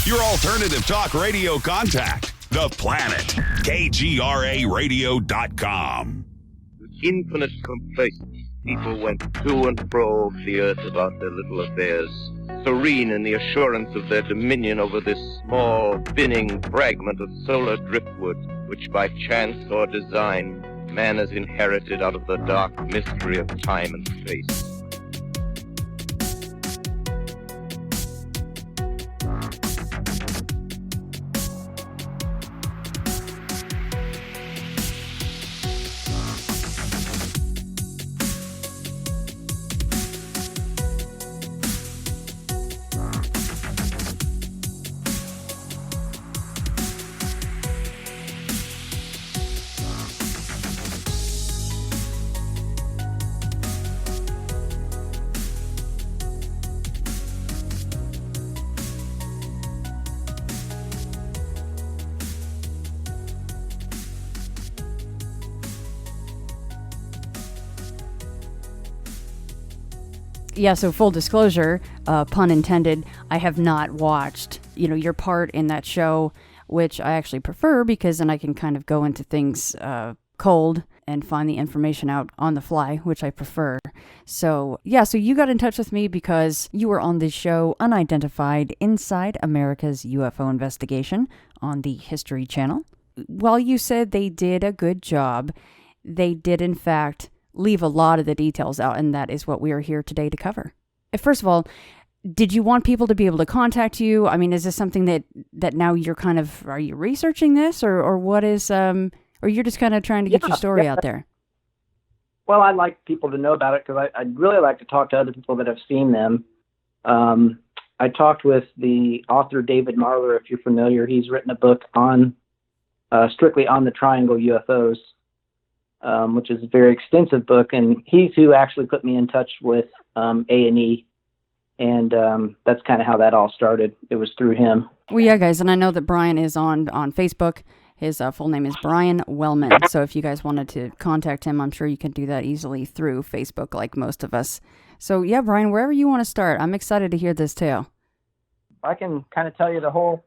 Your alternative talk radio contact. The Planet. KGRAradio.com. With infinite complaisance, people went to and fro of the earth about their little affairs, serene in the assurance of their dominion over this small, spinning fragment of solar driftwood, which by chance or design, man has inherited out of the dark mystery of time and space. Yeah, so full disclosure, pun intended, I have not watched, your part in that show, which I actually prefer because then I can kind of go into things cold and find the information out on the fly, which I prefer. So, yeah, so you got in touch with me because you were on the show Unidentified Inside America's UFO Investigation on the History Channel. While you said they did a good job, they did, in fact, leave a lot of the details out, and that is what we are here today to cover. First of all, did you want people to be able to contact you? I mean, is this something that now you're kind of, are you researching this, or what is, or you're just kind of trying to get your story out there? Well, I'd like people to know about it because I'd really like to talk to other people that have seen them. I talked with the author David Marler, if you're familiar. He's written a book on strictly on the triangle UFOs. Which is a very extensive book, and he's who actually put me in touch with A&E, and that's kind of how that all started. It was through him. Well, yeah, guys, and I know that Brian is on Facebook. His full name is Brian Wellman, so if you guys wanted to contact him, I'm sure you can do that easily through Facebook, like most of us. So, yeah, Brian, wherever you want to start, I'm excited to hear this tale. I can kind of tell you the whole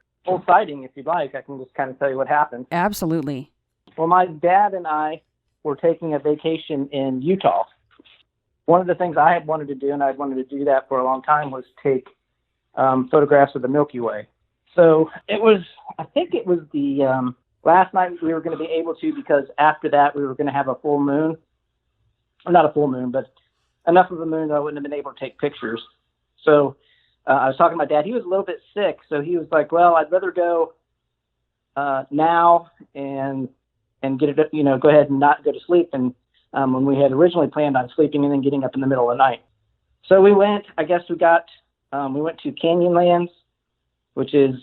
sighting if you'd like. I can just kind of tell you what happened. Absolutely. Well, my dad and I were taking a vacation in Utah. One of the things I had wanted to do, and I'd wanted to do that for a long time, was take photographs of the Milky Way. So I think it was the last night we were going to be able to, because after that we were going to have a full moon. Or not a full moon, but enough of a moon that I wouldn't have been able to take pictures. So I was talking to my dad. He was a little bit sick, so he was like, well, I'd rather go now and get it, go ahead and not go to sleep. And when we had originally planned on sleeping and then getting up in the middle of the night. So we went, we went to Canyonlands, which is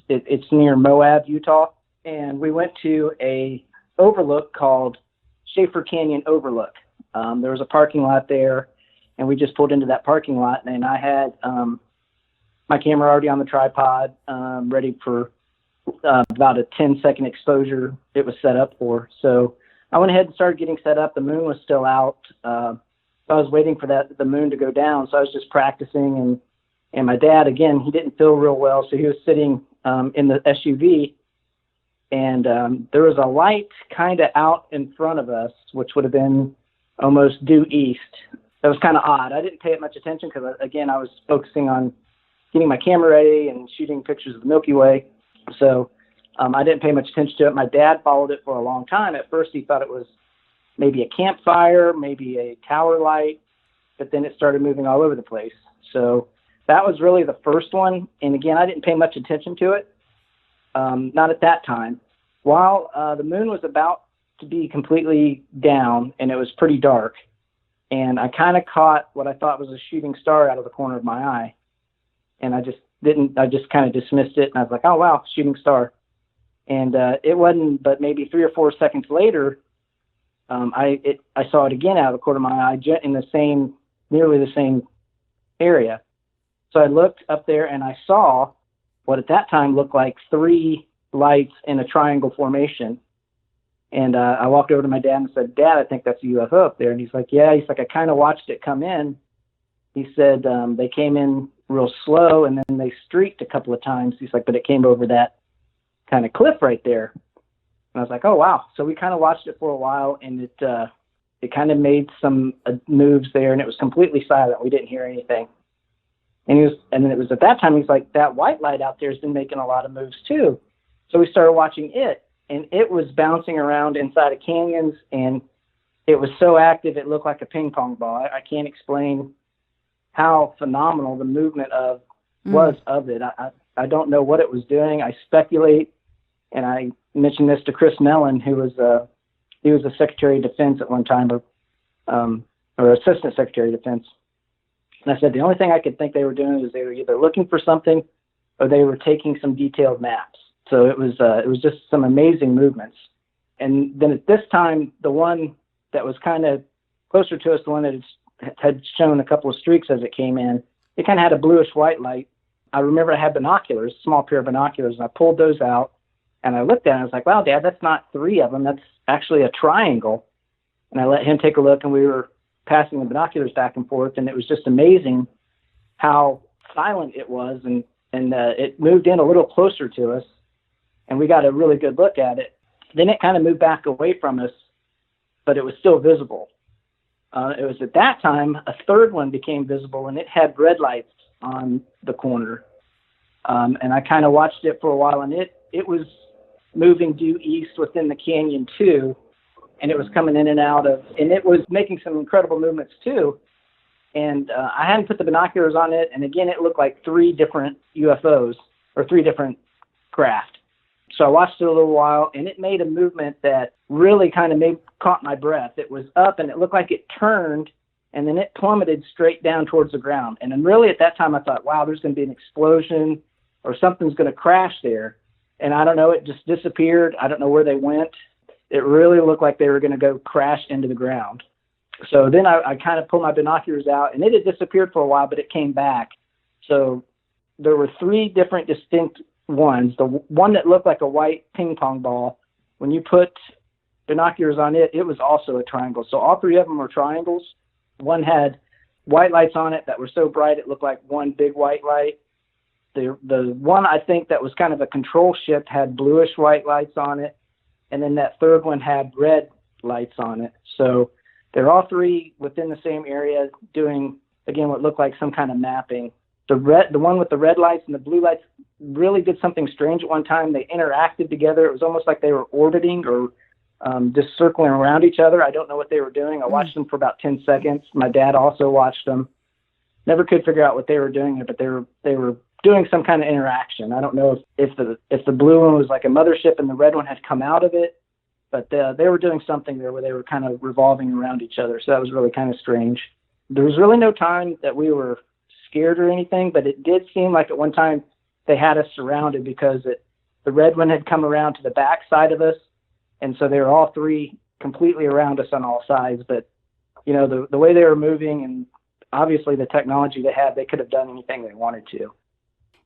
it's near Moab, Utah. And we went to a overlook called Schaefer Canyon Overlook. There was a parking lot there, and we just pulled into that parking lot, and I had my camera already on the tripod, ready for about a 10-second exposure it was set up for. So I went ahead and started getting set up. The moon was still out. I was waiting for the moon to go down. So I was just practicing, and my dad, again, he didn't feel real well. So he was sitting in the SUV, and there was a light kind of out in front of us, which would have been almost due east. That was kind of odd. I didn't pay it much attention because, again, I was focusing on getting my camera ready and shooting pictures of the Milky Way. So I didn't pay much attention to it. My dad followed it for a long time. At first, he thought it was maybe a campfire, maybe a tower light, but then it started moving all over the place. So that was really the first one. And again, I didn't pay much attention to it, not at that time. While the moon was about to be completely down and it was pretty dark, and I kind of caught what I thought was a shooting star out of the corner of my eye. And I just kind of dismissed it, and I was like, oh, wow, shooting star. And it wasn't, but maybe 3 or 4 seconds later, I saw it again out of the corner of my eye in nearly the same area. So I looked up there, and I saw what at that time looked like 3 lights in a triangle formation. And I walked over to my dad and said, Dad, I think that's a UFO up there. And he's like, yeah. He's like, I kind of watched it come in. He said they came in real slow, and then they streaked a couple of times. He's like, but it came over that kind of cliff right there. And I was like, oh, wow. So we kind of watched it for a while, and it kind of made some moves there, and it was completely silent. We didn't hear anything. And then it was at that time, he's like, that white light out there has been making a lot of moves too. So we started watching it, and it was bouncing around inside of canyons, and it was so active it looked like a ping pong ball. I can't explain how phenomenal the movement was of it. I don't know what it was doing. I speculate, and I mentioned this to Chris Mellon, who was he was a Secretary of Defense at one time, or Assistant Secretary of Defense. And I said the only thing I could think they were doing was they were either looking for something or they were taking some detailed maps. So it was just some amazing movements. And then at this time, the one that was kind of closer to us, the one that had shown a couple of streaks as it came in, it kind of had a bluish white light. I remember I had binoculars, a small pair of binoculars, and I pulled those out and I looked at it and I was like, wow, Dad, that's not three of them. That's actually a triangle. And I let him take a look, and we were passing the binoculars back and forth, and it was just amazing how silent it was, and it moved in a little closer to us, and we got a really good look at it. Then it kind of moved back away from us, but it was still visible. It was at that time a third one became visible, and it had red lights on the corner. And I kind of watched it for a while, and it was moving due east within the canyon too. And it was coming in and out and it was making some incredible movements too. And I hadn't put the binoculars on it. And again, it looked like three different UFOs or three different craft. So I watched it a little while, and it made a movement that really kind of caught my breath. It was up, and it looked like it turned, and then it plummeted straight down towards the ground. And then really at that time I thought, wow, there's going to be an explosion or something's going to crash there. And I don't know, it just disappeared. I don't know where they went. It really looked like they were going to go crash into the ground. So then I kind of pulled my binoculars out, and it had disappeared for a while, but it came back. So there were three different distinct ones. The one that looked like a white ping pong ball, when you put binoculars on it, it was also a triangle. So all three of them were triangles. One had white lights on it that were so bright it looked like one big white light. The one I think that was kind of a control ship had bluish white lights on it. And then that third one had red lights on it. So they're all three within the same area doing, again, what looked like some kind of mapping. The one with the red lights and the blue lights really did something strange at one time. They interacted together. It was almost like they were orbiting or just circling around each other. I don't know what they were doing. I watched them for about 10 seconds. My dad also watched them. Never could figure out what they were doing, but they were doing some kind of interaction. I don't know if the blue one was like a mothership and the red one had come out of it, but they were doing something there where they were kind of revolving around each other. So that was really kind of strange. There was really no time that we were scared or anything, but it did seem like at one time they had us surrounded because the red one had come around to the back side of us, and so they were all three completely around us on all sides. But you know, the way they were moving and obviously the technology they had, they could have done anything they wanted to.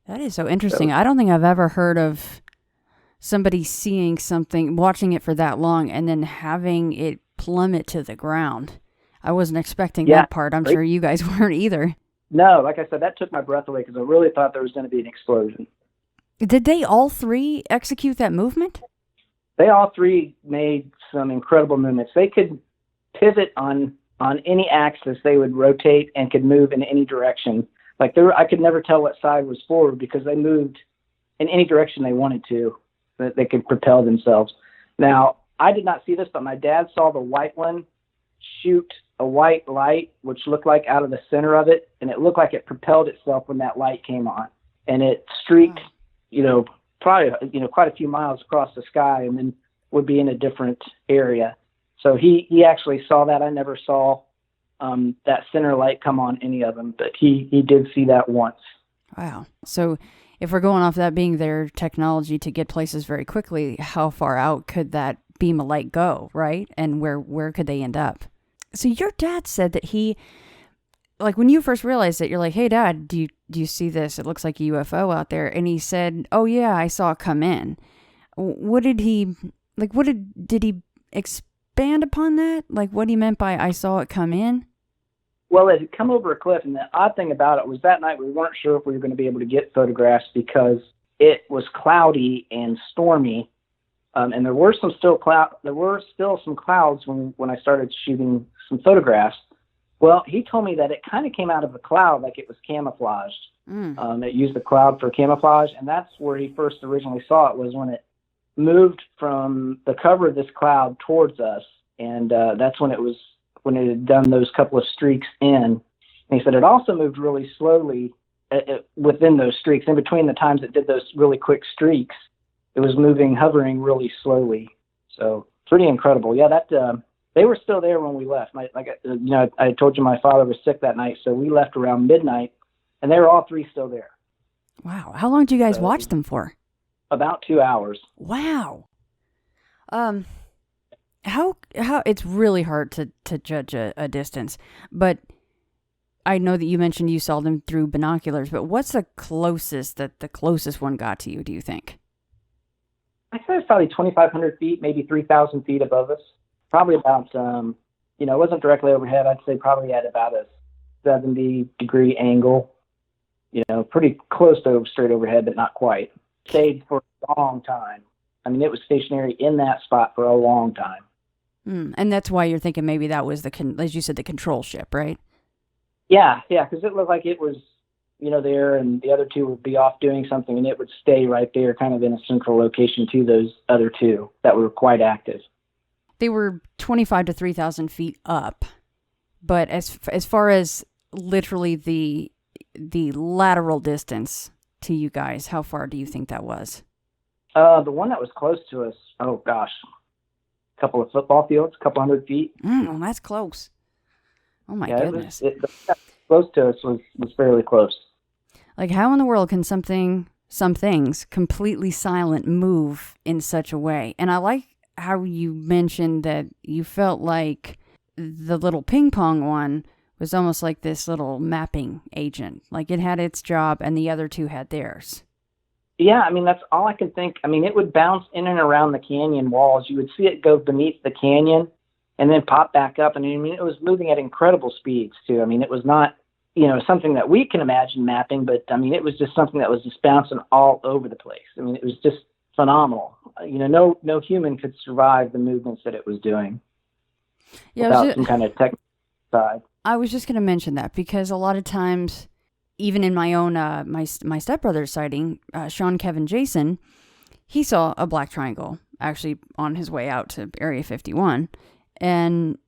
That is so interesting. I don't think I've ever heard of somebody seeing something, watching it for that long, and then having it plummet to the ground. I wasn't expecting that part. I'm sure you guys weren't either. No, like I said, that took my breath away because I really thought there was going to be an explosion. Did they all three execute that movement? They all three made some incredible movements. They could pivot on any axis. They would rotate and could move in any direction. Like I could never tell what side was forward because they moved in any direction they wanted to, that they could propel themselves. Now, I did not see this, but my dad saw the white one shoot a white light, which looked like out of the center of it, and it looked like it propelled itself when that light came on. And it streaked, probably, quite a few miles across the sky and then would be in a different area. So he actually saw that. I never saw that center light come on any of them, but he did see that once. Wow. So if we're going off that being their technology to get places very quickly, how far out could that beam of light go, right? And where could they end up? So your dad said that he, like when you first realized it, you're like, hey, Dad, do you see this? It looks like a UFO out there. And he said, oh, yeah, I saw it come in. Did he expand upon that? Like what he meant by I saw it come in? Well, it had come over a cliff, and the odd thing about it was that night we weren't sure if we were going to be able to get photographs because it was cloudy and stormy, and there were still some clouds when I started shooting some photographs. Well, he told me that it kind of came out of a cloud like it was camouflaged. It used the cloud for camouflage, and that's where he first originally saw it, was when it moved from the cover of this cloud towards us, and that's when it had done those couple of streaks in. And he said it also moved really slowly within those streaks. In between the times it did those really quick streaks, it was hovering really slowly. So pretty incredible. Yeah, they were still there when we left. I told you my father was sick that night, so we left around midnight, and they were all three still there. Wow. How long did you guys watch them for? About 2 hours. Wow. How it's really hard to judge a distance, but I know that you mentioned you saw them through binoculars, but what's the closest one got to you, do you think? I say it's probably 2,500 feet, maybe 3,000 feet above us. Probably about, it wasn't directly overhead. I'd say probably at about a 70-degree angle, pretty close to straight overhead, but not quite. Stayed for a long time. I mean, it was stationary in that spot for a long time. And that's why you're thinking maybe that was as you said, the control ship, right? Yeah, because it looked like it was, there, and the other two would be off doing something, and it would stay right there, kind of in a central location to those other two that were quite active. They were 25 to 3,000 feet up, but as far as literally the lateral distance to you guys, how far do you think that was? The one that was close to us, oh gosh, a couple of football fields, a couple 100 feet. Well, that's close. Oh my goodness. The close to us was fairly close. Like, how in the world can some things completely silent move in such a way? And I like how you mentioned that you felt like the little ping pong one was almost like this little mapping agent. Like it had its job and the other two had theirs. Yeah, I mean, that's all I can think. I mean, it would bounce in and around the canyon walls. You would see it go beneath the canyon and then pop back up. And I mean, it was moving at incredible speeds too. I mean, it was not, something that we can imagine mapping, but I mean, it was just something that was just bouncing all over the place. I mean, it was just phenomenal. No human could survive the movements that it was doing without some kind of technical side. I was just going to mention that because a lot of times, even in my own, my stepbrother's sighting, Sean, Kevin, Jason, he saw a black triangle actually on his way out to Area 51. And,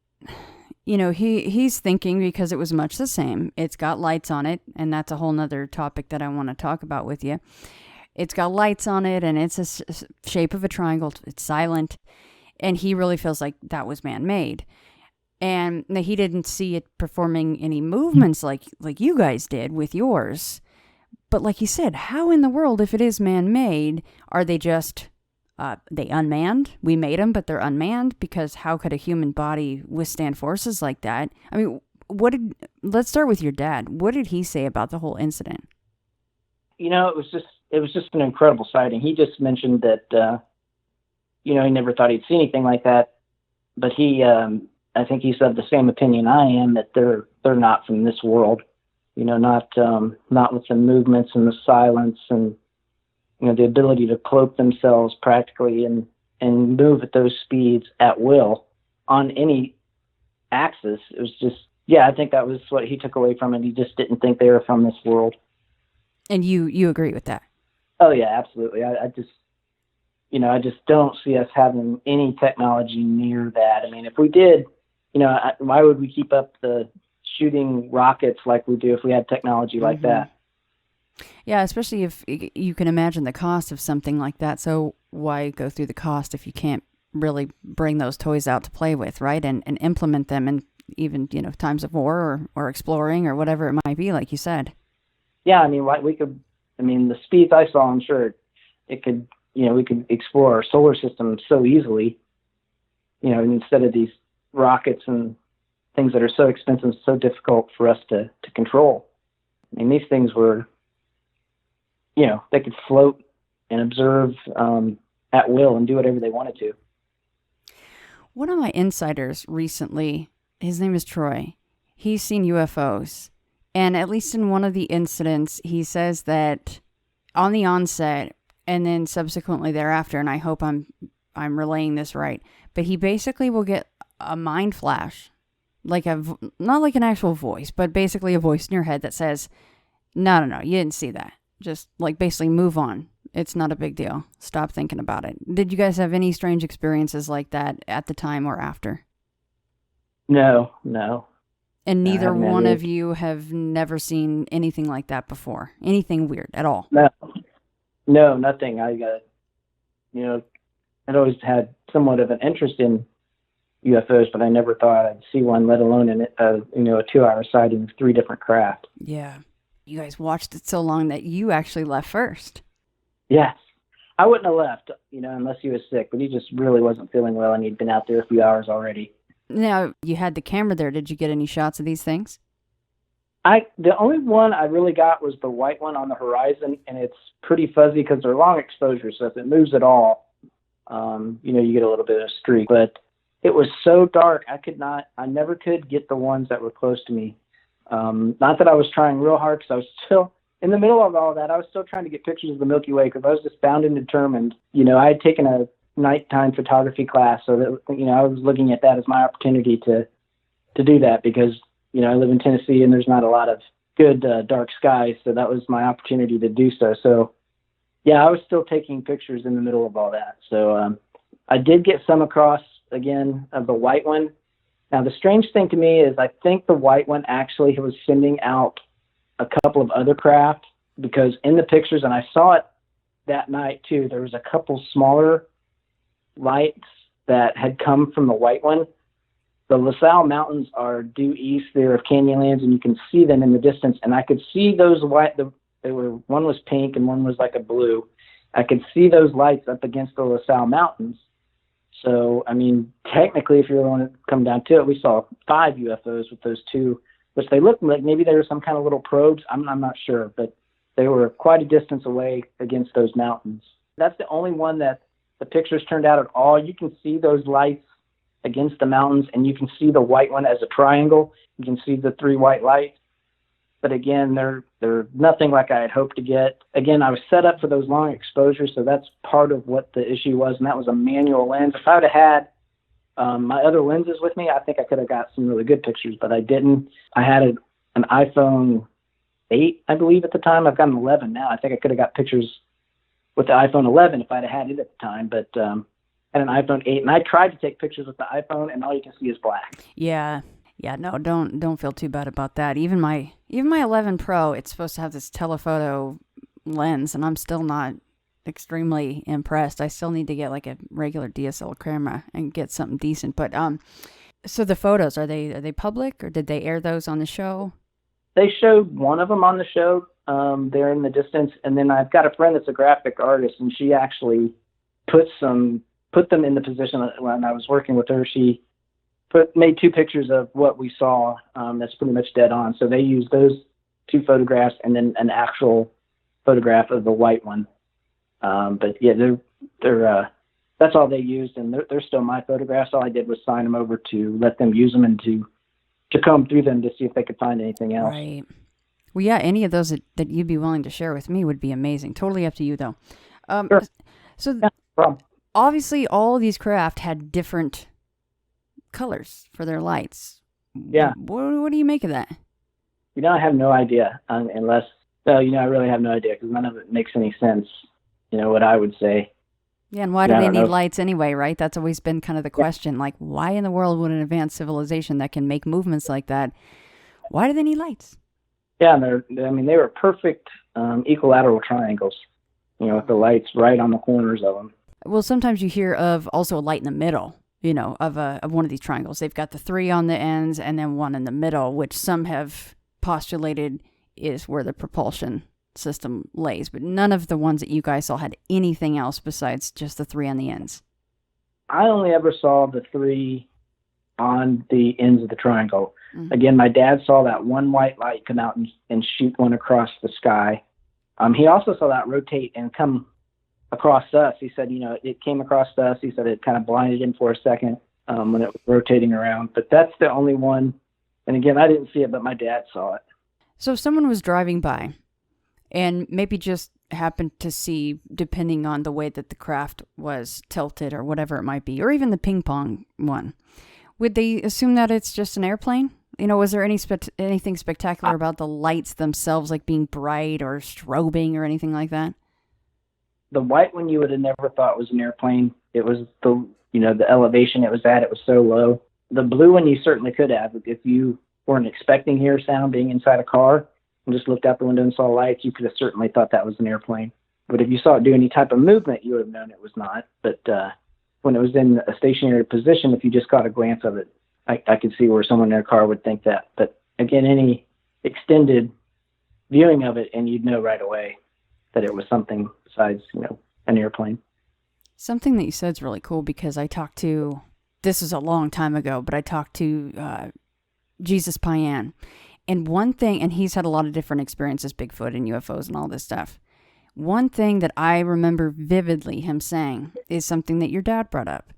he's thinking because it was much the same. It's got lights on it. And that's a whole nother topic that I want to talk about with you. It's got lights on it and it's a shape of a triangle. It's silent. And he really feels like that was man-made. And he didn't see it performing any movements like you guys did with yours. But like you said, how in the world, if it is man-made, are they just, they unmanned? We made them, but they're unmanned? Because how could a human body withstand forces like that? I mean, let's start with your dad. What did he say about the whole incident? It was just an incredible sighting. He just mentioned that, he never thought he'd see anything like that. But I think he's of the same opinion I am, that they're not from this world, not with the movements and the silence and, the ability to cloak themselves practically and move at those speeds at will on any axis. It was just, I think that was what he took away from it. He just didn't think they were from this world. And you agree with that? Oh yeah, absolutely. I just don't see us having any technology near that. I mean, if we did, why would we keep up the shooting rockets like we do if we had technology like that? Yeah, especially if you can imagine the cost of something like that. So why go through the cost if you can't really bring those toys out to play with, right? And implement them in even, times of war or exploring or whatever it might be, like you said. Yeah, I mean, the speeds I saw, I'm sure it could, we could explore our solar system so easily, instead of these rockets and things that are so expensive, so difficult for us to control. I mean, these things were, they could float and observe at will and do whatever they wanted to. One of my insiders recently, his name is Troy, he's seen UFOs. And at least in one of the incidents, he says that on the onset and then subsequently thereafter, and I hope I'm relaying this right, but he basically will get a mind flash, like not like an actual voice, but basically a voice in your head that says, no, you didn't see that. Just like basically move on. It's not a big deal. Stop thinking about it. Did you guys have any strange experiences like that at the time or after? No. And neither one of you have never seen anything like that before? Anything weird at all? No, nothing. I'd always had somewhat of an interest in UFOs, but I never thought I'd see one, let alone in a 2-hour sighting of 3 different craft. Yeah. You guys watched it so long that you actually left first. Yes. I wouldn't have left, unless he was sick, but he just really wasn't feeling well, and he'd been out there a few hours already. Now, you had the camera there. Did you get any shots of these things? The only one I really got was the white one on the horizon, and it's pretty fuzzy because they're long exposure, so if it moves at all, you get a little bit of a streak. But it was so dark, I never could get the ones that were close to me. Not that I was trying real hard, because I was still, in the middle of all that, I was still trying to get pictures of the Milky Way, because I was just bound and determined. I had taken a nighttime photography class, so that, I was looking at that as my opportunity to do that, because I live in Tennessee and there's not a lot of good dark skies, so that was my opportunity to do so. So yeah, I was still taking pictures in the middle of all that. So I did get some across again of the white one. Now the strange thing to me is I think the white one actually was sending out a couple of other craft, because in the pictures, and I saw it that night too, there was a couple smaller lights that had come from the white one. The LaSalle Mountains are due east there of Canyonlands, and you can see them in the distance. And I could see those white. One was pink and one was like a blue. I could see those lights up against the LaSalle Mountains. So, technically, if you really want to come down to it, we saw 5 UFOs with those 2, which they looked like maybe they were some kind of little probes. I'm not sure, but they were quite a distance away against those mountains. That's the only one that the pictures turned out at all. You can see those lights against the mountains, and you can see the white one as a triangle. You can see the 3 white lights. But again, they're nothing like I had hoped to get. Again, I was set up for those long exposures, so that's part of what the issue was, and that was a manual lens. If I would have had my other lenses with me, I think I could have got some really good pictures, but I didn't. I had an iPhone 8, I believe, at the time. I've got an 11 now. I think I could have got pictures with the iPhone 11 if I'd had it at the time, but had an iPhone 8, and I tried to take pictures with the iPhone, and all you can see is black. Yeah, no, don't feel too bad about that. Even my 11 Pro, it's supposed to have this telephoto lens, and I'm still not extremely impressed. I still need to get like a regular DSLR camera and get something decent. But so the photos, are they public, or did they air those on the show? They showed one of them on the show there in the distance, and then I've got a friend that's a graphic artist, and she actually put them in the position when I was working with her. She made 2 pictures of what we saw. That's pretty much dead on. So they used those 2 photographs and then an actual photograph of the white one. But yeah, they're that's all they used, and they're still my photographs. All I did was sign them over to let them use them and to comb through them to see if they could find anything else. Right. Well, yeah, any of those that you'd be willing to share with me would be amazing. Totally up to you, though. Sure. So yeah, no problem. Obviously, all of these craft had different colors for their lights. Yeah. What do you make of that? I have no idea, I really have no idea, because none of it makes any sense, what I would say. Yeah, and why do they need lights anyway, right? That's always been kind of the question. Like, why in the world would an advanced civilization that can make movements like that, why do they need lights? Yeah, they were perfect equilateral triangles, with the lights right on the corners of them. Well, sometimes you hear of also a light in the middle, of one of these triangles. They've got the 3 on the ends and then 1 in the middle, which some have postulated is where the propulsion system lays. But none of the ones that you guys saw had anything else besides just the 3 on the ends. I only ever saw the 3 on the ends of the triangle. Mm-hmm. Again, my dad saw that one white light come out and shoot one across the sky. He also saw that rotate and come across us. He said, it came across us. He said it kind of blinded him for a second when it was rotating around. But that's the only one And again, I didn't see it, but my dad saw it. So if someone was driving by and maybe just happened to see, depending on the way that the craft was tilted or whatever it might be, or even the ping pong one, would they assume that it's just an airplane? You know, was there anything spectacular about the lights themselves, like being bright or strobing or anything like that? The white one you would have never thought was an airplane. It was the elevation it was at. It was so low. The blue one you certainly could have. If you weren't expecting hear sound being inside a car and just looked out the window and saw lights, you could have certainly thought that was an airplane. But if you saw it do any type of movement, you would have known it was not. But when it was in a stationary position, if you just caught a glance of it, I could see where someone in their car would think that. But again, any extended viewing of it, and you'd know right away that it was something besides, an airplane. Something that you said is really cool, because I talked to, this was a long time ago, but I talked to Jesus Payan. And one thing, and he's had a lot of different experiences, Bigfoot and UFOs and all this stuff. One thing that I remember vividly him saying is something that your dad brought up.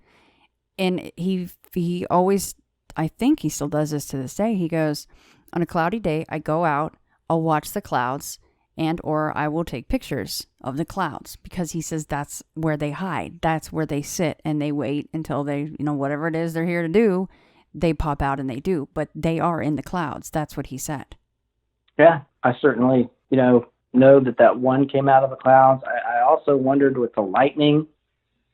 And he always, I think he still does this to this day. He goes, on a cloudy day, I go out, I'll watch the clouds, and or I will take pictures of the clouds, because he says that's where they hide. That's where they sit and they wait until they, whatever it is they're here to do, they pop out and they do. But they are in the clouds. That's what he said. Yeah, I certainly, know that one came out of the clouds. I also wondered with the lightning,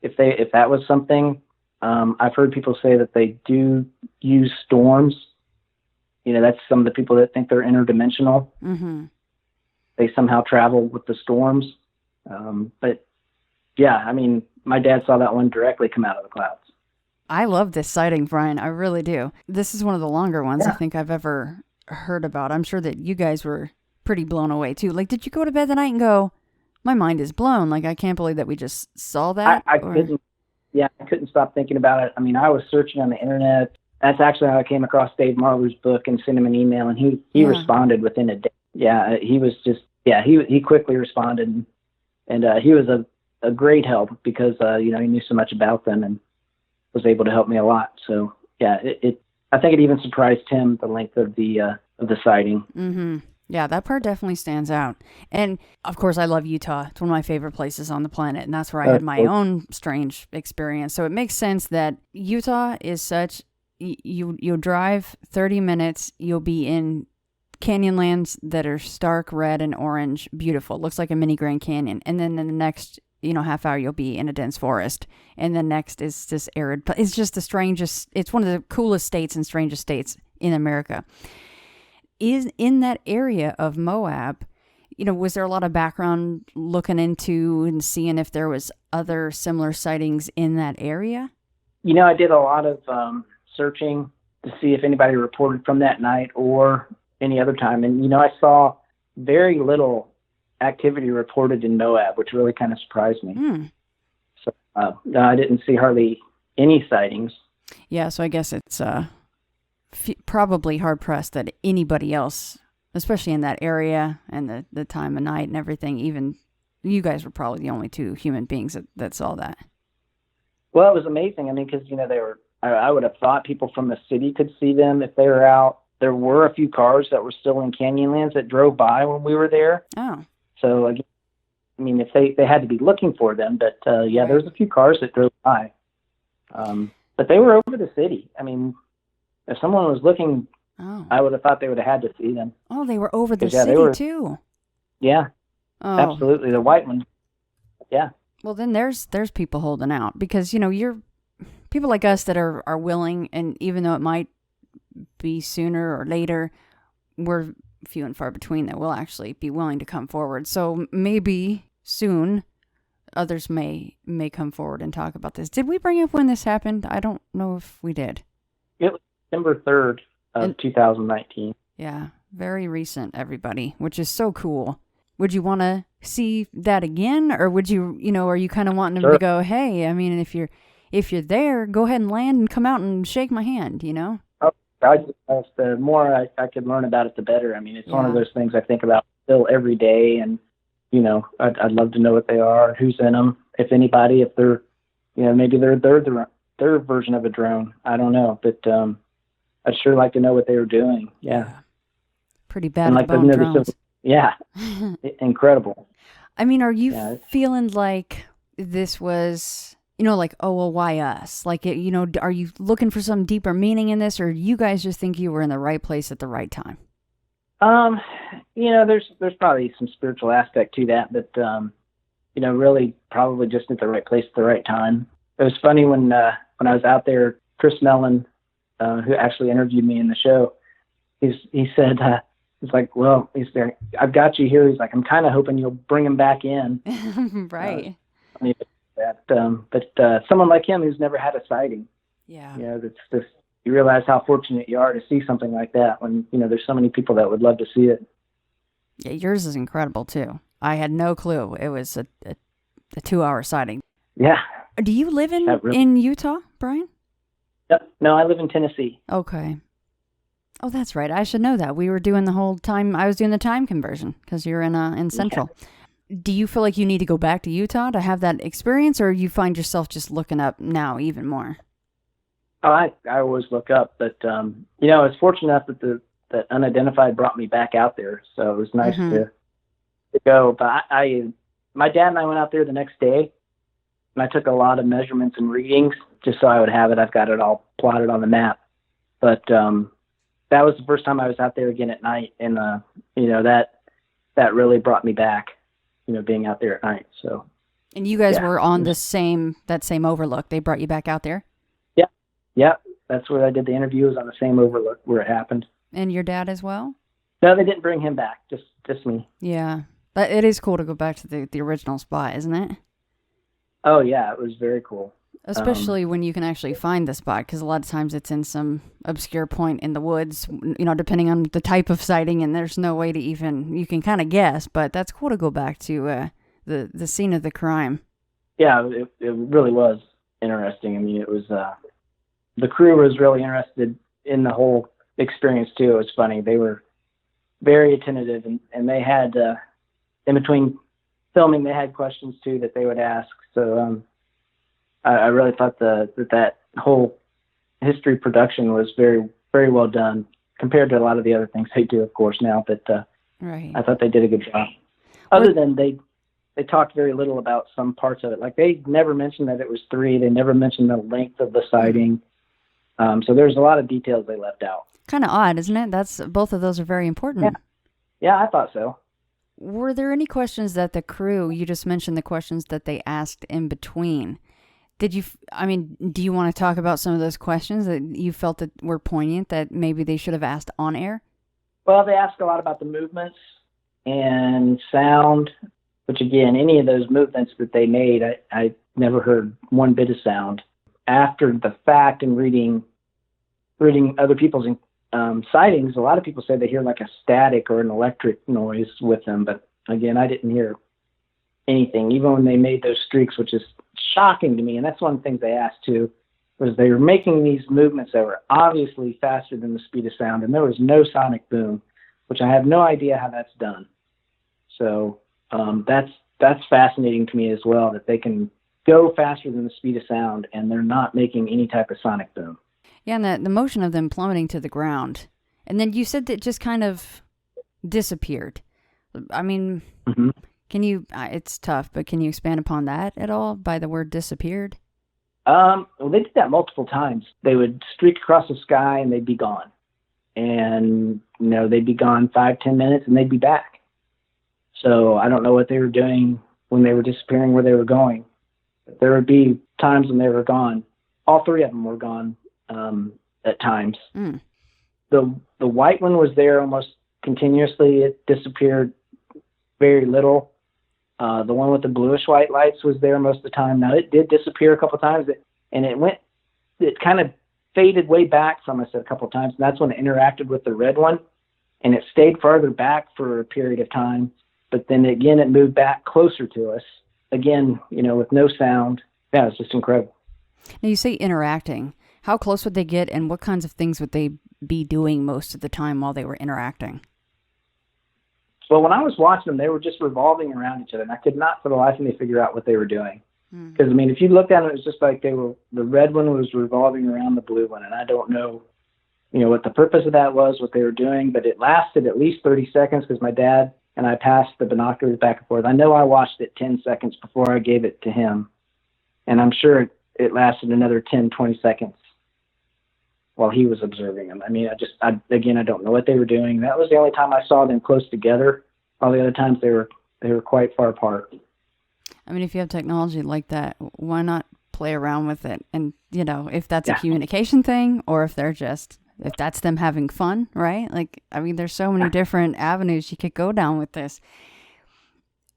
if that was something. I've heard people say that they do use storms. That's some of the people that think they're interdimensional. Mm-hmm. They somehow travel with the storms. But yeah, I mean, my dad saw that one directly come out of the clouds. I love this sighting, Brian. I really do. This is one of the longer ones I think I've ever heard about. I'm sure that you guys were pretty blown away too. Like, did you go to bed the night and go, my mind is blown? Like, I can't believe that we just saw that. I couldn't stop thinking about it. I mean, I was searching on the internet. That's actually how I came across Dave Marler's book and sent him an email, and he responded within a day. Yeah, he was just, he quickly responded, and he was a great help, because, he knew so much about them and was able to help me a lot. So yeah, I think it even surprised him, the length of the sighting. Mm-hmm. Yeah, that part definitely stands out. And of course, I love Utah. It's one of my favorite places on the planet, and that's where I had my own strange experience. So it makes sense that Utah is such, you'll drive 30 minutes, you'll be in canyonlands that are stark red and orange, beautiful. It looks like a mini Grand Canyon. And then in the next, half hour, you'll be in a dense forest. And the next is this arid, it's just the strangest, it's one of the coolest states and strangest states in America. Is in that area of Moab, was there a lot of background looking into and seeing if there was other similar sightings in that area? I did a lot of searching to see if anybody reported from that night or any other time. And, I saw very little activity reported in Moab, which really kind of surprised me. So I didn't see hardly any sightings. Yeah, so I guess it's probably hard-pressed that anybody else, especially in that area and the time of night and everything, even you guys were probably the only two human beings that saw that. Well, it was amazing. I mean, because, they were, I would have thought people from the city could see them if they were out. There were a few cars that were still in Canyonlands that drove by when we were there. Oh. So, again, I mean, if they had to be looking for them, but there was a few cars that drove by. But they were over the city. I mean, if someone was looking, I would have thought they would have had to see them. Oh, they were over the city too. Yeah, absolutely. The white ones. Yeah. Well, then there's people holding out, because, you're people like us that are willing, and even though it might be sooner or later, we're few and far between that will actually be willing to come forward. So maybe soon others may come forward and talk about this. Did we bring up when this happened? I don't know if we did. It was December 3rd of 2019. Yeah, very recent, everybody, which is so cool. Would you want to see that again, or would you, are you kind of wanting them to go, hey, I mean, if you're there, go ahead and land and come out and shake my hand, The more I could learn about it, the better. I mean, it's one of those things I think about still every day, and I'd love to know what they are, who's in them, if anybody, if they're, maybe they're their version of a drone. I don't know, but I'd sure like to know what they were doing. Yeah. Pretty bad And at the bone drones. Yeah. Incredible. I mean, are you feeling like this was, like, oh, well, why us? Like, are you looking for some deeper meaning in this, or you guys just think you were in the right place at the right time? There's probably some spiritual aspect to that, but, really probably just at the right place at the right time. It was funny when I was out there, Chris Mellon, who actually interviewed me in the show, he said, he's like, well, he's there. I've got you here. He's like, I'm kind of hoping you'll bring him back in. Right. But someone like him who's never had a sighting. Yeah. That's just, you realize how fortunate you are to see something like that when, there's so many people that would love to see it. Yeah, yours is incredible too. I had no clue it was a 2-hour sighting. Yeah. Do you live in Utah, Brian? No, I live in Tennessee. Okay. Oh, that's right. I should know that. We were doing the whole time. I was doing the time conversion because you're in Central. Yeah. Do you feel like you need to go back to Utah to have that experience, or you find yourself just looking up now even more? Oh, I always look up, but I was fortunate enough that Unidentified brought me back out there, so it was nice to go. But my dad and I went out there the next day, and I took a lot of measurements and readings just so I would have it. I've got it all plotted on the map, but that was the first time I was out there again at night, and that really brought me back, being out there at night. So. And you guys were on that same overlook. They brought you back out there? Yeah, that's where I did the interview, was on the same overlook where it happened. And your dad as well? No, they didn't bring him back, just me. Yeah. But it is cool to go back to the original spot, isn't it? Oh, yeah, it was very cool. Especially when you can actually find the spot, because a lot of times it's in some obscure point in the woods, depending on the type of sighting, and there's no way to you can kind of guess, but that's cool to go back to the scene of the crime. Yeah, it really was interesting. I mean, it was... the crew was really interested in the whole experience too. It was funny. They were very attentive, and they had, in between filming, they had questions too that they would ask. So I really thought that whole history production was very, very well done compared to a lot of the other things they do, of course, now. But right. I thought they did a good job. Other than they talked very little about some parts of it. Like, they never mentioned that it was 3. They never mentioned the length of the sighting. So there's a lot of details they left out. Kind of odd, isn't it? Both of those are very important. Yeah, I thought so. Were there any questions that the crew, you just mentioned the questions that they asked in between. Do you want to talk about some of those questions that you felt that were poignant that maybe they should have asked on air? Well, they asked a lot about the movements and sound, which again, any of those movements that they made, I never heard one bit of sound. After the fact, and reading other people's sightings, a lot of people say they hear like a static or an electric noise with them. But again, I didn't hear anything, even when they made those streaks, which is shocking to me. And that's one of the things they asked too, was they were making these movements that were obviously faster than the speed of sound, and there was no sonic boom, which I have no idea how that's done. So that's fascinating to me as well, that they can go faster than the speed of sound, and they're not making any type of sonic boom. Yeah, and the motion of them plummeting to the ground. And then you said that just kind of disappeared. I mean, Can you, it's tough, but can you expand upon that at all by the word disappeared? Well, they did that multiple times. They would streak across the sky and they'd be gone. And, they'd be gone 5-10 minutes and they'd be back. So I don't know what they were doing when they were disappearing, where they were going. But there would be times when they were gone. All 3 of them were gone at times. The white one was there almost continuously. It disappeared very little. The one with the bluish white lights was there most of the time. Now, it did disappear a couple times, and it kind of faded way back from us a couple times. And that's when it interacted with the red one, and it stayed farther back for a period of time. But then again, it moved back closer to us again, with no sound. Yeah, it's just incredible. Now, you say interacting. How close would they get, and what kinds of things would they be doing most of the time while they were interacting? Well, when I was watching them, they were just revolving around each other, and I could not for the life of me figure out what they were doing. Because, if you looked at it, it was just like the red one was revolving around the blue one, and I don't know what the purpose of that was, what they were doing, but it lasted at least 30 seconds because my dad and I passed the binoculars back and forth. I know I watched it 10 seconds before I gave it to him, and I'm sure it lasted another 10, 20 seconds while he was observing them. I mean, I don't know what they were doing. That was the only time I saw them close together. All the other times they were quite far apart. I mean, if you have technology like that, why not play around with it? And, if that's a communication thing, or if that's them having fun, right? Like, I mean, there's so many different avenues you could go down with this.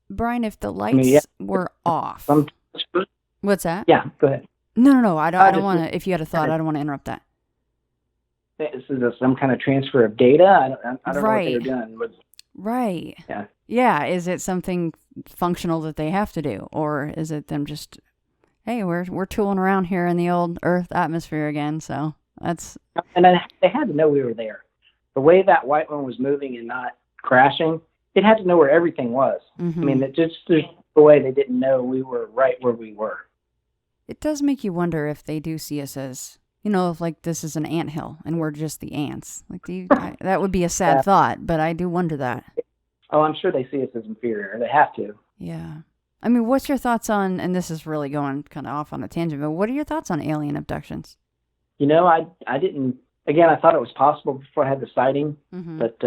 Brian, if the lights were off. What's that? Yeah, go ahead. No. I don't want to, if you had a thought, I don't want to interrupt that. This is some kind of transfer of data. I don't know what they were doing. Right. Yeah. Yeah. Is it something functional that they have to do? Or is it them just, hey, we're tooling around here in the old Earth atmosphere again, so that's... And they had to know we were there. The way that white one was moving and not crashing, it had to know where everything was. Mm-hmm. I mean, there's no way they didn't know we were right where we were. It does make you wonder if they do see us as, if like this is an anthill and we're just the ants. Like, that would be a sad thought, but I do wonder that. Oh, I'm sure they see us as inferior. They have to. Yeah. I mean, what's your thoughts on, and this is really going kind of off on a tangent, but what are your thoughts on alien abductions? I didn't, again, I thought it was possible before I had the sighting, but,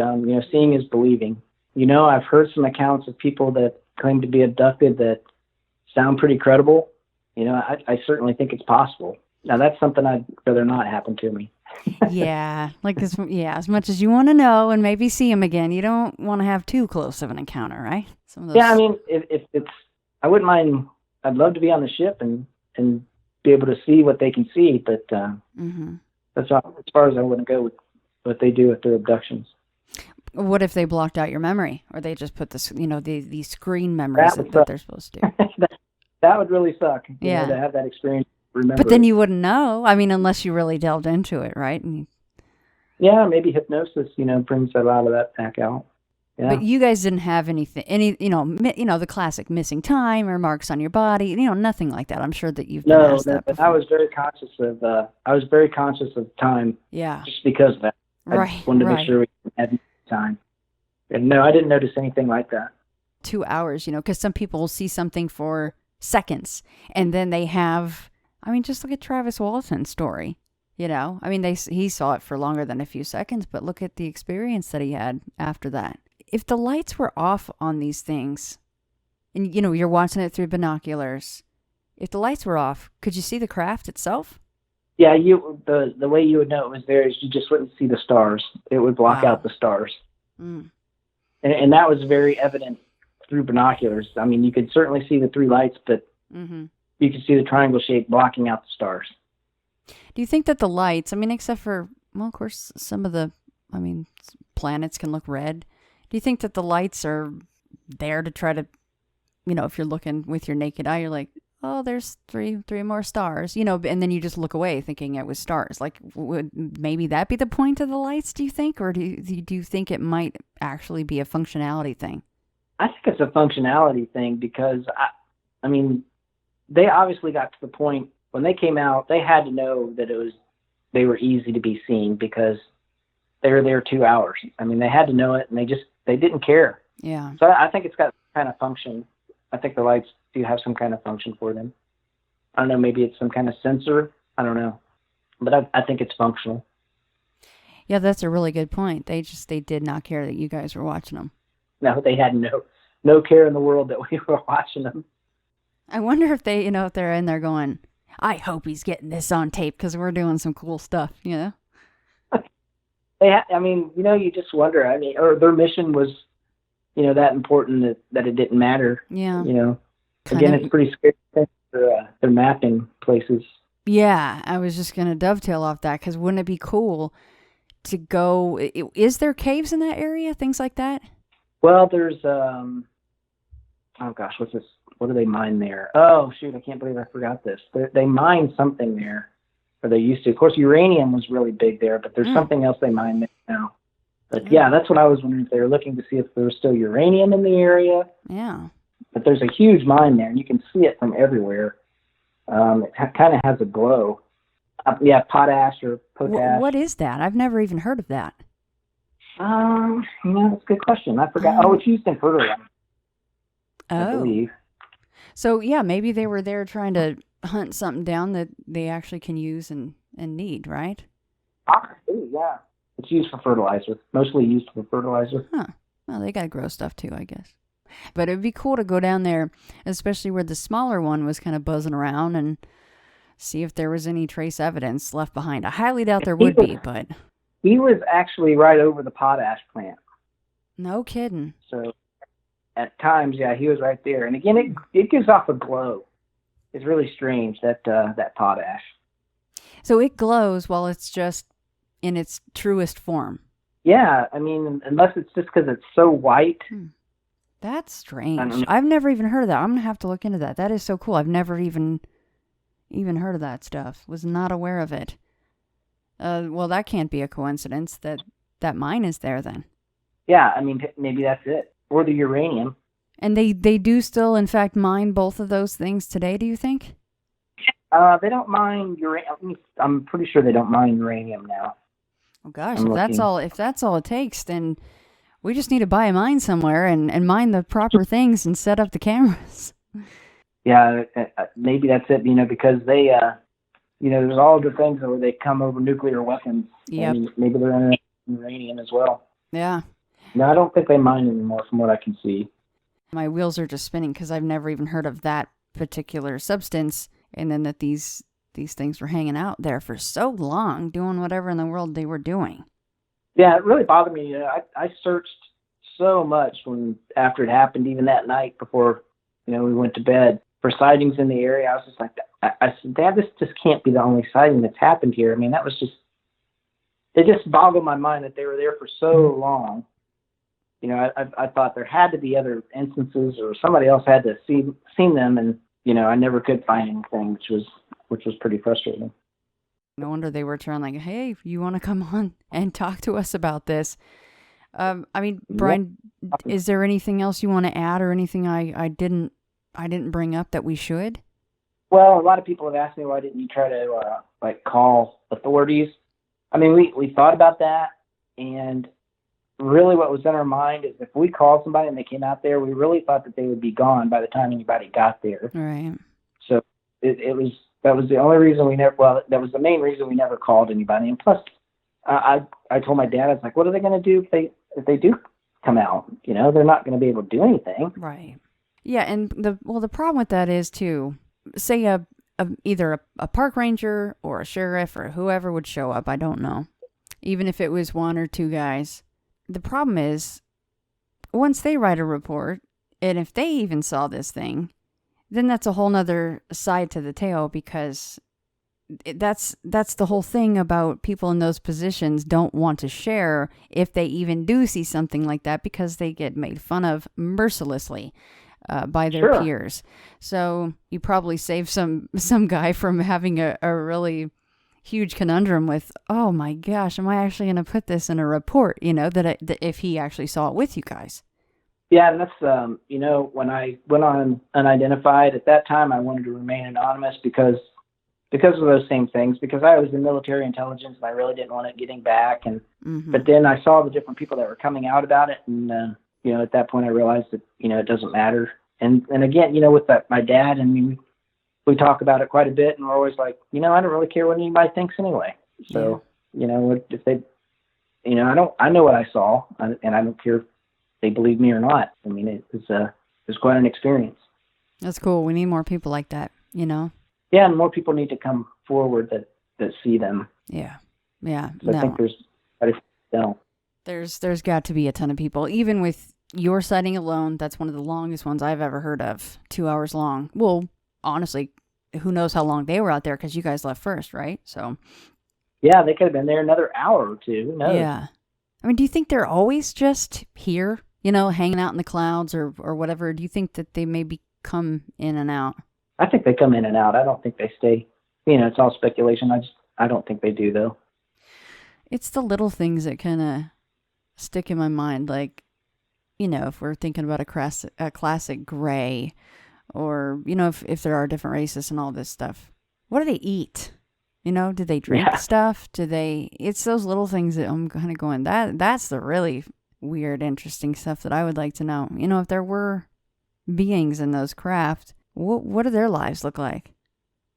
seeing is believing. I've heard some accounts of people that claim to be abducted that sound pretty credible. I certainly think it's possible. Now, that's something I'd rather not happen to me. Yeah, as much as you want to know and maybe see them again, you don't want to have too close of an encounter, right? Yeah, I mean, if it's, I wouldn't mind, I'd love to be on the ship and be able to see what they can see, but that's all, as far as I wouldn't go with what they do with their abductions. What if they blocked out your memory, or they just put this, these screen memories that they're supposed to do? That would really suck. To have that experience. Remember but then you wouldn't know. I mean, unless you really delved into it, right? Yeah, maybe hypnosis, brings a lot of that back out. Yeah. But you guys didn't have the classic missing time or marks on your body, nothing like that. I'm sure that you've been asked that before. I was very conscious of time. Yeah. Just because of that. I just wanted to make sure we had time. And no, I didn't notice anything like that. 2 hours, because some people will see something for seconds, and then they have, I mean, just look at Travis Walton's story. I mean, he saw it for longer than a few seconds, but look at the experience that he had after that. If the lights were off on these things, and you're watching it through binoculars, if the lights were off, could you see the craft itself? Yeah, the way you would know it was there is you just wouldn't see the stars. It would block out the stars. Mm. And that was very evident through binoculars. I mean, you could certainly see the three lights, but you could see the triangle shape blocking out the stars. Do you think that the lights, I mean, except for, well, of course, some of the, planets can look red. Do you think that the lights are there to try to, if you're looking with your naked eye, you're like, oh, there's three more stars, and then you just look away thinking it was stars. Like, would maybe that be the point of the lights, do you think? Or do you think it might actually be a functionality thing? I think it's a functionality thing because, they obviously got to the point when they came out, they had to know that they were easy to be seen because they were there 2 hours. I mean, they had to know it, and they didn't care. Yeah. So I think it's got kind of function. I think the lights do have some kind of function for them. I don't know, maybe it's some kind of sensor. I don't know. But I think it's functional. Yeah, that's a really good point. They did not care that you guys were watching them. No, they had no care in the world that we were watching them. I wonder if they, if they're in there going, I hope he's getting this on tape because we're doing some cool stuff, you just wonder. Or their mission was, that important that it didn't matter. Yeah. Again, it's pretty scary for they're mapping places. Yeah, I was just going to dovetail off that because wouldn't it be cool to go? Is there caves in that area? Things like that? Well, there's, oh gosh, what's this? What do they mine there? Oh, shoot, I can't believe I forgot this. They mine something there, or they used to. Of course, uranium was really big there, but there's something else they mine there now. But yeah, that's what I was wondering if they were looking to see if there was still uranium in the area. Yeah. But there's a huge mine there, and you can see it from everywhere. It kind of has a glow. Yeah, potash or potash. What is that? I've never even heard of that. That's a good question. I forgot. It's used in fertilizer, I Oh. believe. So, yeah, maybe they were there trying to hunt something down that they actually can use and need, right? Yeah. It's used for fertilizer. Mostly used for fertilizer. Huh. Well, they got to grow stuff too, I guess. But it'd be cool to go down there, especially where the smaller one was kind of buzzing around, and see if there was any trace evidence left behind. I highly doubt there would be, but... He was actually right over the potash plant. No kidding. So at times, yeah, he was right there. And again, it gives off a glow. It's really strange, that potash. So it glows while it's just in its truest form. Yeah, I mean, unless it's just because it's so white. That's strange. I've never even heard of that. I'm going to have to look into that. That is so cool. I've never even heard of that stuff. Was not aware of it. Well, that can't be a coincidence that mine is there then. Yeah, I mean, maybe that's it. Or the uranium. And they do still, in fact, mine both of those things today, do you think? They don't mine uranium. I'm pretty sure they don't mine uranium now. Oh gosh, if that's all it takes, then we just need to buy a mine somewhere and mine the proper things and set up the cameras. Yeah, maybe that's it. Because they, there's all the things where they come over nuclear weapons. Yeah. Maybe they're in uranium as well. Yeah. No, I don't think they mine anymore, from what I can see. My wheels are just spinning because I've never even heard of that particular substance, and then that these things were hanging out there for so long, doing whatever in the world they were doing. Yeah, it really bothered me. I searched so much after it happened, even that night before, we went to bed, for sightings in the area. I was just like, I said, Dad, this just can't be the only sighting that's happened here. I mean, it just boggled my mind that they were there for so long. I thought there had to be other instances, or somebody else had to seen them, and I never could find anything, which was pretty frustrating. No wonder they were trying like, hey, you want to come on and talk to us about this? I mean, Brian, is there anything else you want to add, or anything I didn't bring up that we should? Well, a lot of people have asked me, why didn't you try to call authorities? I mean, we thought about that, and really what was in our mind is if we called somebody and they came out there, we really thought that they would be gone by the time anybody got there. Right. So that was the only reason that was the main reason we never called anybody. And plus, I told my dad, I was like, what are they going to do if they do come out? They're not going to be able to do anything. Right. Yeah, and the problem with that is too, say either a park ranger or a sheriff or whoever would show up, I don't know, even if it was one or two guys. The problem is, once they write a report, and if they even saw this thing, then that's a whole nother side to the tale, because that's the whole thing about people in those positions don't want to share if they even do see something like that, because they get made fun of mercilessly by their peers. So you probably save some guy from having a really huge conundrum with, oh my gosh, am I actually going to put this in a report, that if he actually saw it with you guys. Yeah, and that's, when I went on Unidentified, at that time I wanted to remain anonymous because of those same things, because I was in military intelligence and I really didn't want it getting back. And But then I saw the different people that were coming out about it, and, at that point I realized that, it doesn't matter. And again, with my dad, and we talk about it quite a bit, and we're always like, I don't really care what anybody thinks anyway. So, if they, I know what I saw, and I don't care if they believe me or not. I mean, it was quite an experience. That's cool. We need more people like that, Yeah, and more people need to come forward that see them. Yeah. So I think there's got to be a ton of people, even with your sighting alone. That's one of the longest ones I've ever heard of. 2 hours long. Well, honestly, who knows how long they were out there, because you guys left first, right? So yeah, they could have been there another hour or two. Who knows? Yeah. I mean, do you think they're always just here, hanging out in the clouds or whatever? Do you think that they maybe come in and out? I think they come in and out. I don't think they stay. It's all speculation. I don't think they do, though. It's the little things that kind of stick in my mind, like, if we're thinking about a classic gray, or, if there are different races and all this stuff. What do they eat? You know, do they drink Yeah. stuff? It's those little things that I'm kind of going, that's the really weird, interesting stuff that I would like to know. You know, if there were beings in those craft, what do their lives look like?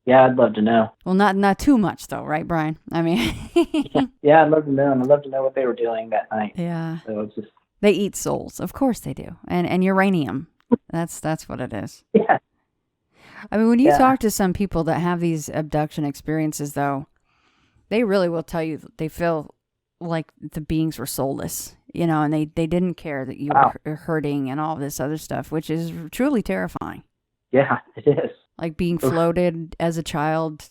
Yeah, I'd love to know. Well, not too much though, right, Brian? I mean, Yeah, I'd love to know, and I'd love to know what they were doing that night. yeah, So it's just, they eat souls, of course they do, and uranium. That's what it is. yeah, I mean, when you Yeah. talk to some people that have these abduction experiences, though, they really will tell you that they feel like the beings were soulless, you know, and they didn't care that you Wow. were hurting and all this other stuff, which is truly terrifying. yeah, it is. Like being Oof. floated as a child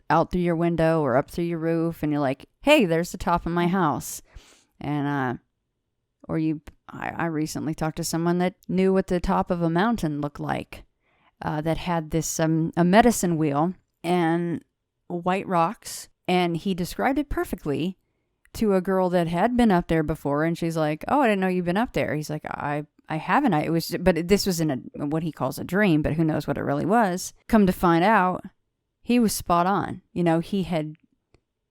out through your window or up through your roof, and you're like, hey, there's the top of my house. And, I recently talked to someone that knew what the top of a mountain looked like, that had this, a medicine wheel and white rocks. And he described it perfectly to a girl that had been up there before. And she's like, oh, I didn't know you've been up there. He's like, I haven't. This was in what he calls a dream, but who knows what it really was. Come to find out, he was spot on. You know, he had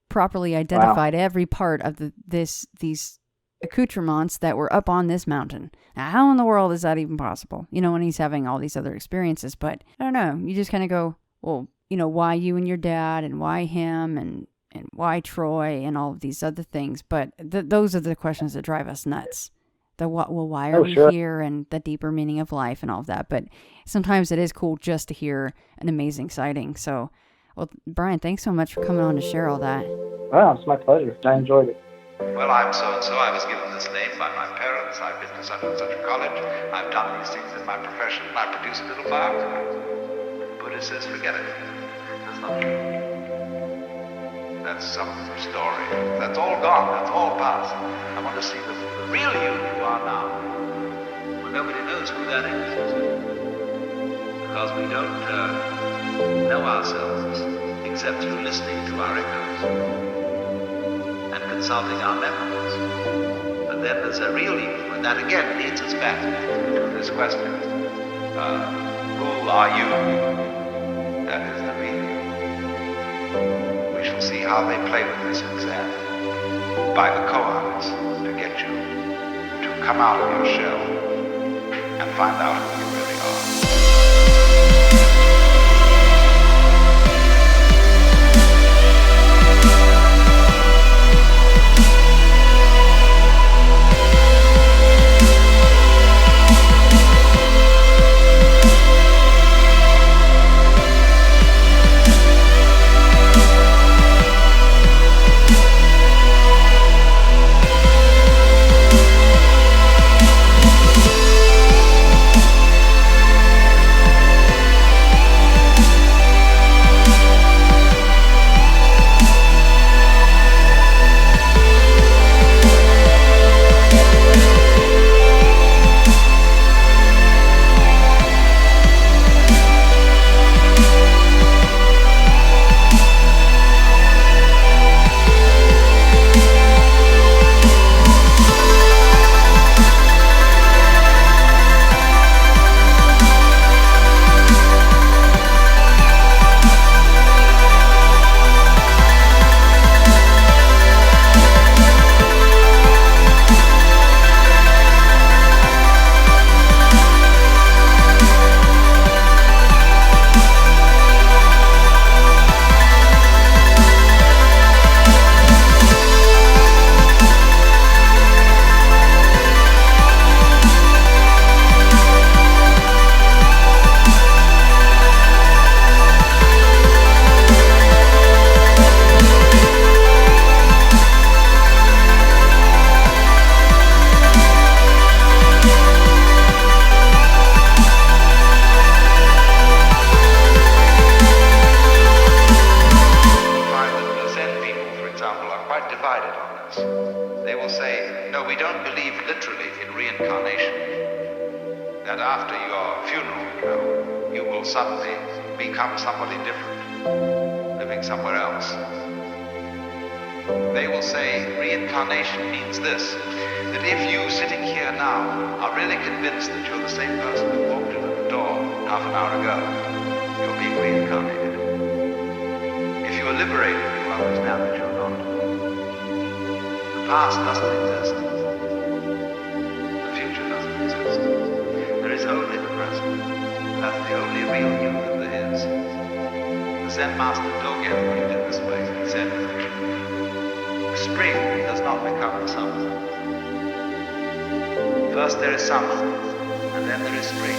properly identified every part of these accoutrements that were up on this mountain. Now, how in the world is that even possible? You know, when he's having all these other experiences. But I don't know. You just kind of go, well, you know, why you and your dad, and why him, and why Troy, and all of these other things. But those are the questions that drive us nuts. Why are we here, and the deeper meaning of life and all of that. But sometimes it is cool just to hear an amazing sighting. So, well, Brian, thanks so much for coming on to share all that. Wow, it's my pleasure. I enjoyed it. Well, I'm so-and-so. I was given this name by my parents. I've been to such and such a college. I've done these things in my profession. I produce a little biography. Buddha says, forget it. That's not true. That's some story. That's all gone. That's all past. I want to see the real you are now. Well, nobody knows who that is. Because we don't know ourselves except through listening to our echoes and consulting our memories. But then there's a real you, and that again leads us back to this question. Who are you? That is the real you. We shall see how they play with this exam by the koans to get you to come out of your shell and find out who you really are. liberated, you will understand that you're not. The past doesn't exist. The future doesn't exist. There is only the present. That's the only real you that there is. The Zen master Dogen put it in this way. He said, spring does not become the summer. First there is summer, and then there is spring.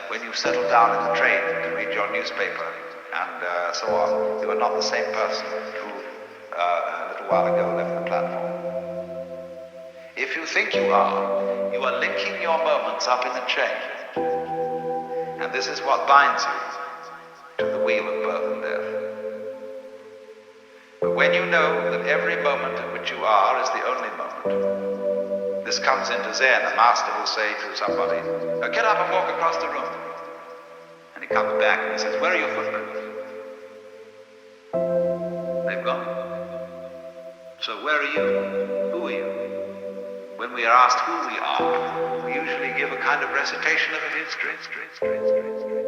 When you settle down in the train to read your newspaper and so on, you are not the same person who a little while ago left the platform. If you think you are linking your moments up in a chain. And this is what binds you to the wheel of birth and death. But when you know that every moment in which you are is the only moment, this comes into Zen. A master will say to somebody, "Now get up and walk across the room." And he comes back and he says, "Where are your footprints?" They've gone. So where are you? Who are you? When we are asked who we are, we usually give a kind of recitation of a history.